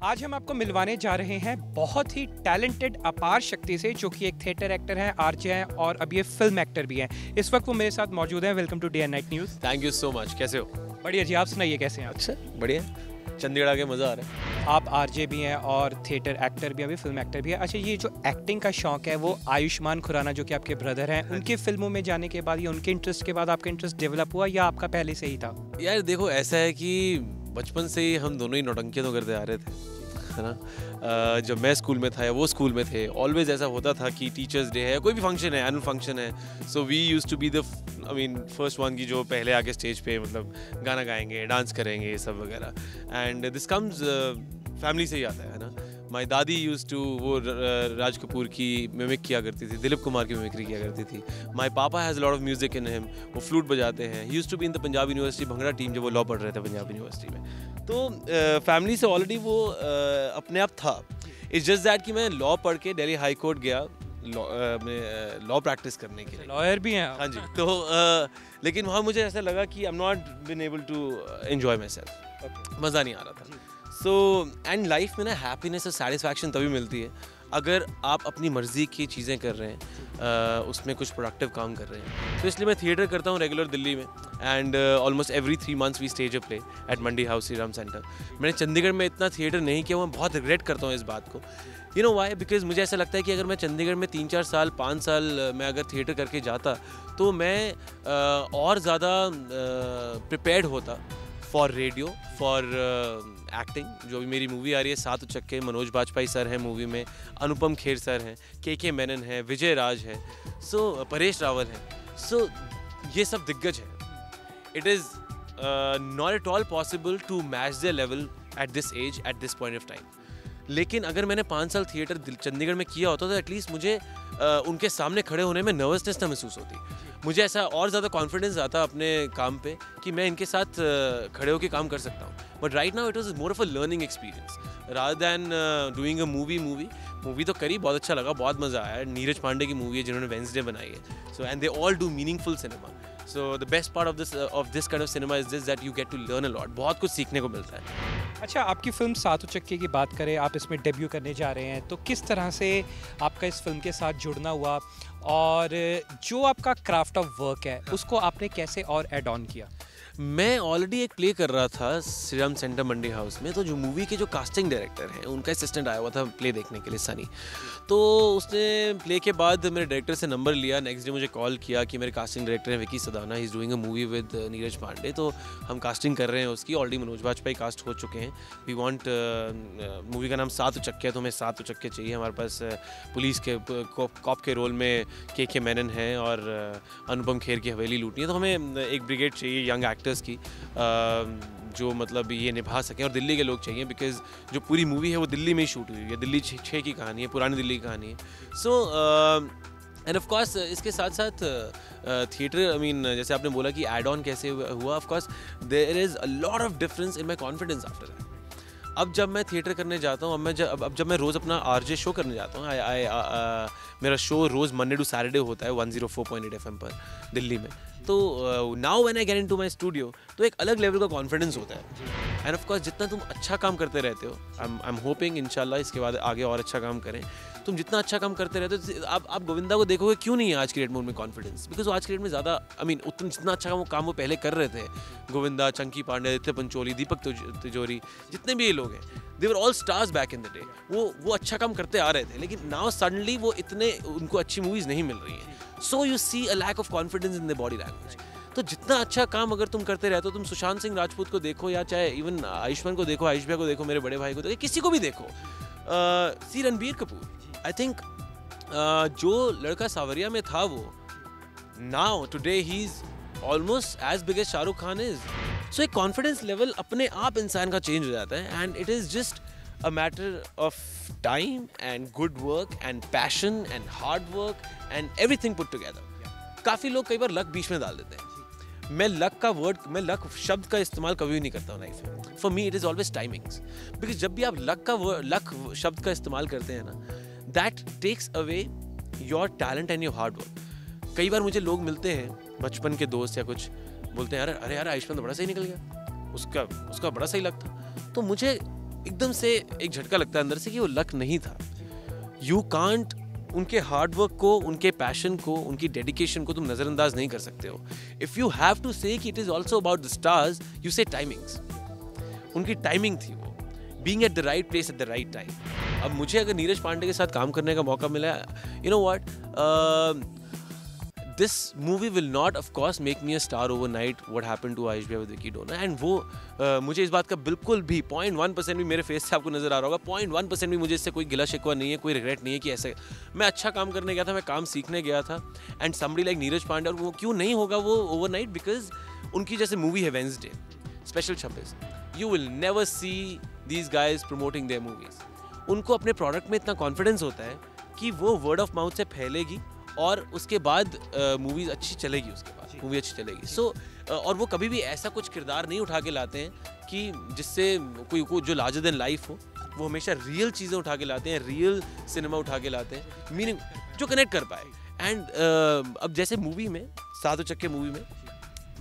आज हम आपको मिलवाने जा रहे हैं बहुत ही टैलेंटेड अपार शक्ति से, जो कि एक थिएटर एक्टर हैं, आरजे हैं और अब ये फिल्म एक्टर भी हैं। इस वक्त वो मेरे साथ मौजूद हैं। Welcome to day and night news. Thank you so much. कैसे हो? बढ़िया जी, आप सुनाइए कैसे हैं आप? अच्छा, बढ़िया। चंडीगढ़ आके मज़ा आ रहा है। आप आरजे भी हैं और थिएटर एक्टर भी, अभी फिल्म एक्टर भी है। अच्छा, ये जो एक्टिंग का शौक है वो आयुष्मान खुराना जो कि आपके ब्रदर हैं, उनकी फिल्मों में जाने के बाद या उनके इंटरेस्ट के बाद आपका इंटरेस्ट डेवलप हुआ या आपका पहले से ही था? यार देखो, ऐसा है कि बचपन से ही हम दोनों ही नौटंकियाँ तो करते आ रहे थे, है ना। जब मैं स्कूल में था या वो स्कूल में थे, ऑलवेज ऐसा होता था कि टीचर्स डे है, कोई भी फंक्शन है, एनुअल फंक्शन है, so we used to be the first one की जो पहले आके स्टेज पे मतलब गाना गाएंगे, डांस करेंगे, ये सब वगैरह। एंड दिस कम्स फैमिली से ही आता है ना। माई दादी यूज टू वो राज कपूर की मिमिक किया करती थी, दिलीप कुमार की मिमिक्री किया करती थी। My papa has lot of music in him, वो फ्लूट बजाते हैं। He use to be in the Punjab university bhangra team जब वो लॉ पढ़ रहे थे पंजाब यूनिवर्सिटी में। तो फैमिली से ऑलरेडी वो अपने आप था। इट्स जस्ट दैट कि मैं लॉ पढ़ के दिल्ली हाई कोर्ट गया लॉ प्रैक्टिस करने के लिए। लॉयर भी हैं? हाँ जी। तो लेकिन वहाँ मुझे ऐसा लगा कि I am not been able to enjoy myself, मज़ा नहीं आ रहा था। सो एंड लाइफ में ना हैप्पीनेस और सेटिस्फैक्शन तभी मिलती है अगर आप अपनी मर्ज़ी की चीज़ें कर रहे हैं, उसमें कुछ प्रोडक्टिव काम कर रहे हैं। तो इसलिए मैं थिएटर करता हूँ रेगुलर दिल्ली में, and almost every 3 months we stage a play at Mandi house Shri Ram centre. मैंने चंडीगढ़ में इतना थिएटर नहीं किया, मैं बहुत रिग्रेट करता हूँ इस बात को। You know why? बिकॉज मुझे ऐसा लगता है कि अगर मैं चंडीगढ़ में 3-4 साल 5 साल मैं अगर थिएटर करके जाता तो मैं और ज़्यादा प्रिपेयर्ड होता फॉर रेडियो, फॉर एक्टिंग। जो भी मेरी मूवी आ रही है 7 चक्के, मनोज बाजपेयी सर हैं मूवी में, अनुपम खेर सर हैं, के मेनन है, विजय राज है, सो परेश रावल है। सो ये सब दिग्गज हैं। It is not at all possible to match their level at this age, at this point of time. लेकिन अगर मैंने 5 साल थिएटर चंडीगढ़ में किया होता तो एटलीस्ट मुझे उनके सामने खड़े होने में नर्वसनेस ना महसूस होती। मुझे ऐसा और ज़्यादा कॉन्फिडेंस आता अपने काम पे कि मैं इनके साथ खड़े होकर काम कर सकता हूँ। But right now it was more of a learning experience rather than doing a movie तो करी, बहुत अच्छा लगा, बहुत मज़ा आया। नीरज पांडे की मूवी है जिन्होंने वेंसडे बनाई है। So and they all do meaningful cinema. So the best part of this kind of cinema is this, that you get to learn a lot. बहुत कुछ सीखने को मिलता है। अच्छा, आपकी फिल्म 7 चक्के की बात करें, आप इसमें डेब्यू करने जा रहे हैं, तो किस तरह से आपका इस फिल्म के साथ जुड़ना हुआ और जो आपका क्राफ्ट ऑफ वर्क है उसको आपने कैसे और ऐड ऑन किया? मैं ऑलरेडी एक प्ले कर रहा था श्री राम सेंटर मंडी हाउस में। तो जो मूवी के जो कास्टिंग डायरेक्टर हैं उनका असिस्टेंट आया हुआ था प्ले देखने के लिए, सनी। तो उसने प्ले के बाद मेरे डायरेक्टर से नंबर लिया। नेक्स्ट डे मुझे कॉल किया कि मेरे कास्टिंग डायरेक्टर हैं Vicky Sadana, he is doing a movie with Neeraj Pandey, तो हम कास्टिंग कर रहे हैं उसकी। ऑलरेडी मनोज बाजपेयी कास्ट हो चुके हैं। वी वांट, मूवी का नाम 7 चक्के है, तो हमें 7 चक्के चाहिए। हमारे पास पुलिस के कॉप के रोल में के मेनन हैं और अनुपम खेर की हवेली लूटनी है। तो हमें एक ब्रिगेड चाहिए यंग एक्टर्स की, जो मतलब ये निभा सकें, और दिल्ली के लोग चाहिए बिकॉज जो पूरी मूवी है वो दिल्ली में ही शूट हुई है। दिल्ली 6 की कहानी है, पुरानी दिल्ली की कहानी है। सो एंड ऑफ कोर्स इसके साथ साथ थिएटर, आई मीन जैसे आपने बोला कि एड ऑन कैसे हुआ, of course there is a lot of difference in my confidence after that. अब जब मैं थिएटर करने जाता हूँ, अब जब मैं रोज़ अपना आरजे शो करने जाता हूँ, मेरा शो रोज़ मंडे टू सैटरडे होता है 104.8 FM पर दिल्ली में। तो now when I get into my studio तो एक अलग लेवल का कॉन्फिडेंस होता है। एंड ऑफ कोर्स जितना तुम अच्छा काम करते रहते हो, आई एम होपिंग इंशाल्लाह इसके बाद आगे और अच्छा काम करें। तुम जितना अच्छा काम करते रहते हो, आप गोविंदा को देखोगे क्यों नहीं है आज की डेट में उनमें कॉन्फिडेंस, बिकॉज आज की डेट में ज़्यादा, आई मीन उतना जितना अच्छा काम वो पहले कर रहे थे, गोविंदा, चंकी पांडे, आदित्य पंचोली, दीपक तिजोरी, जितने भी ये लोग हैं, they were all stars back in the day. वो अच्छा काम करते आ रहे थे, लेकिन नाउ सडनली वो इतने उनको अच्छी मूवीज़ नहीं मिल रही हैं। So you see a lack of confidence in the body language. तो जितना अच्छा काम अगर तुम करते रहते हो, तुम सुशांत सिंह राजपूत को देखो या चाहे इवन आयुष्मान को देखो, आयुष भैया को देखो, मेरे बड़े भाई को देखो, किसी को भी देखो, see Ranbir Kapoor, I think जो लड़का सावरिया में था वो now today he is almost as big as Shahrukh Khan is. So एक कॉन्फिडेंस लेवल अपने आप इंसान का चेंज हो जाता है, and it is just a matter of time and good work and passion and hard work and everything put together. काफ़ी लोग कई बार लक बीच में डाल देते हैं। मैं लक शब्द का इस्तेमाल कभी भी नहीं करता हूँ लाइफ में। For me it is always timings, because जब भी आप लक शब्द का इस्तेमाल करते हैं ना, that takes away your talent and your hard work. कई बार मुझे लोग मिलते हैं, बचपन के दोस्त या कुछ, बोलते हैं अरे यार आयुष्मान तो बड़ा सही निकल गया, उसका बड़ा सही लगता। तो मुझे एकदम से एक झटका लगता है अंदर से कि वो लक नहीं था। यू कांट उनके हार्डवर्क को, उनके पैशन को, उनकी डेडिकेशन को तुम नज़रअंदाज नहीं कर सकते हो। इफ़ यू हैव टू से कि it is also about the stars, you से टाइमिंग्स। उनकी टाइमिंग थी वो, being at the right place at the right time. अब मुझे अगर नीरज पांडे के साथ काम करने का मौका मिला, you know what, this movie will not of course make me a star overnight what happened to Ayush Bhaiya with Vicky Dona, and वो मुझे इस बात का बिल्कुल भी 0.1% भी मेरे फेस से आपको नज़र आ रहा होगा, 0.1% भी मुझे इससे कोई गिला शिकवा नहीं है, कोई रिग्रेट नहीं है कि ऐसे मैं अच्छा काम करने गया था, मैं काम सीखने गया था। And somebody like Neeraj Pandey, और वो क्यों नहीं होगा वो ओवरनाइट, बिकॉज उनकी जैसे मूवी है Wednesday special 26, you will never see these guys promoting their movies. उनको अपने प्रोडक्ट में इतना कॉन्फिडेंस होता है कि वो वर्ड ऑफ माउथ से फैलेगी और उसके बाद मूवीज़ अच्छी चलेगी, उसके बाद मूवी अच्छी चलेगी। सो और वो कभी भी ऐसा कुछ किरदार नहीं उठा के लाते हैं कि जिससे कोई जो लार्जर देन लाइफ हो। वो हमेशा रियल चीज़ें उठा के लाते हैं, रियल सिनेमा उठा के लाते हैं, मीनिंग जो कनेक्ट कर पाए। एंड अब जैसे मूवी में, सातों चक्के मूवी में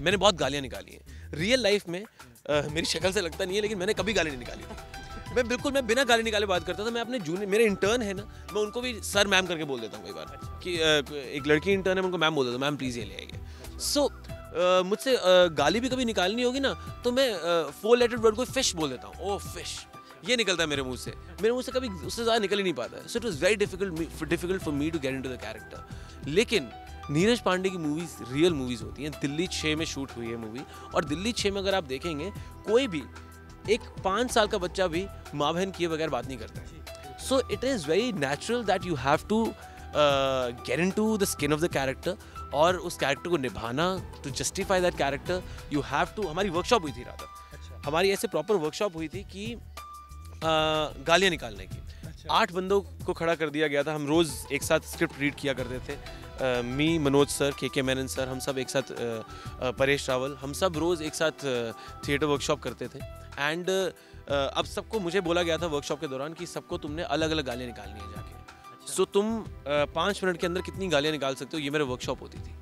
मैंने बहुत गालियाँ निकाली हैं। रियल लाइफ में मेरी शक्ल से लगता नहीं है, लेकिन मैंने कभी गाली नहीं निकाली थी। मैं बिना गाली निकाले बात करता था। मैं अपने जूनियर, मेरे इंटर्न है ना, मैं उनको भी सर मैम करके बोल देता हूँ कई बार, कि एक लड़की इंटर्न है, मैं उनको मैम बोल देता हूँ, मैम प्लीज़ ये ले आइए। सो मुझसे गाली भी कभी निकालनी होगी ना, तो मैं 4 लेटर वर्ड को फिश बोल देता हूँ। ओह फिश, ये निकलता है मेरे मुंह से कभी उससे ज़्यादा निकल ही नहीं पाता है। So it was very difficult for me to get into the character. लेकिन नीरज पांडे की मूवीज़ रियल मूवीज़ होती हैं। दिल्ली 6 में शूट हुई है मूवी, और दिल्ली 6 में अगर आप देखेंगे, कोई भी एक 5 साल का बच्चा भी माँ बहन किए बगैर बात नहीं करता है। So it is very natural that you have to get into the skin of the character, और उस कैरेक्टर को निभाना, to justify that character you have to. हमारी वर्कशॉप हुई थी रात, हमारी ऐसे प्रॉपर वर्कशॉप हुई थी कि गालियाँ निकालने की। 8 बंदों को खड़ा कर दिया गया था। हम रोज़ एक साथ स्क्रिप्ट रीड किया करते थे। मी, मनोज सर, के मेनन सर, हम सब एक साथ, परेश रावल, हम सब रोज़ एक साथ थिएटर वर्कशॉप करते थे। एंड अब सबको मुझे बोला गया था वर्कशॉप के दौरान कि सबको तुमने अलग अलग गालियाँ निकालनी है जाके। सो तुम 5 मिनट के अंदर कितनी गालियाँ निकाल सकते हो, ये मेरे वर्कशॉप होती थी।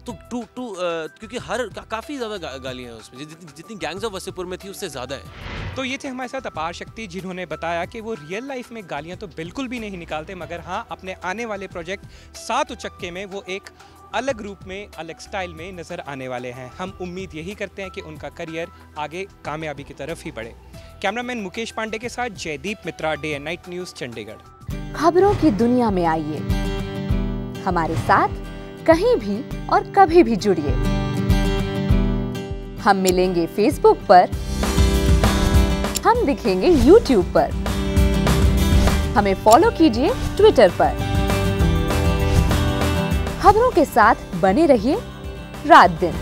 तो क्योंकि काफ़ी ज़्यादा गालियाँ हैं उसमें, जितनी गैंग्स ऑफ वसीपुर में थी उससे ज़्यादा है। तो ये थे हमारे साथ अपार शक्ति, जिन्होंने बताया कि वो रियल लाइफ में गालियाँ तो बिल्कुल भी नहीं निकालते, मगर हाँ अपने आने वाले प्रोजेक्ट सात उचक्के में वो एक अलग रूप में, अलग स्टाइल में नज़र आने वाले हैं। हम उम्मीद यही करते हैं कि उनका करियर आगे कामयाबी की तरफ ही बढ़े। कैमरामैन मुकेश पांडे के साथ Jaideep Mitra, day and night news, Chandigarh. खबरों की दुनिया में आइए, हमारे साथ कहीं भी और कभी भी जुड़िए। हम मिलेंगे फेसबुक पर, हम दिखेंगे यूट्यूब पर, हमें फॉलो कीजिए ट्विटर पर। खबरों के साथ बने रहिए रात दिन।